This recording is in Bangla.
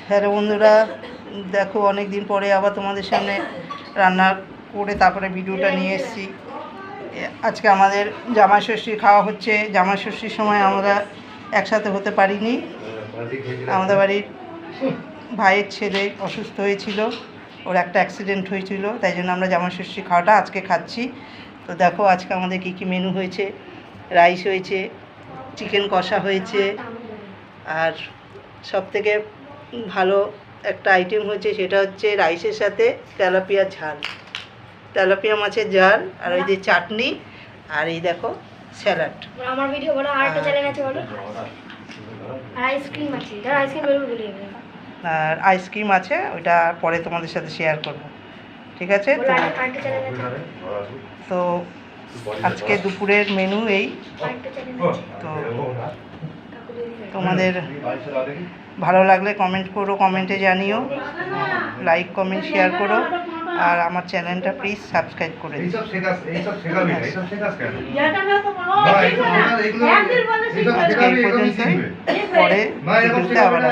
হ্যালো বন্ধুরা, দেখো অনেক দিন পরে আবার তোমাদের সামনে রান্না করে তারপরে ভিডিওটা নিয়ে এসেছি। আজকে আমাদের জামাই ষষ্ঠী খাওয়া হচ্ছে। জামাই ষষ্ঠীর সময় আমরা একসাথে হতে পারিনি। আমাদের বাড়ির ভাইয়ের ছেলে অসুস্থ হয়েছিল, ওর একটা অ্যাক্সিডেন্ট হয়েছিল, তাই জন্য আমরা জামাই ষষ্ঠী খাওয়াটা আজকে খাচ্ছি। তো দেখো আজকে আমাদের কী কী মেনু হয়েছে। রাইস হয়েছে, চিকেন কষা হয়েছে, আর সবথেকে ভালো একটা আইটেম হয়েছে, সেটা হচ্ছে রাইসের সাথে তেলাপিয়া ঝাল, তেলাপিয়া মাছের ঝাল, আর ওই যে চাটনি, আর এই দেখো স্যালাড। আমার ভিডিও বলো, আর একটা চ্যানেল আছে বলো। আর আইসক্রিম আছে, দাঁড়া আইসক্রিম বলবো বলি। আর আইসক্রিম আছে, ওইটা পরে তোমাদের সাথে শেয়ার করব, ঠিক আছে? তো আজকে দুপুরের মেনু এই। তো তোমাদের ভালো লাগলে কমেন্ট করো, কমেন্টে জানিও, লাইক কমেন্ট শেয়ার করো, আর আমার চ্যানেলটা প্লিজ সাবস্ক্রাইব করে দিও। আজকে এই পর্যন্তই, পরে আবার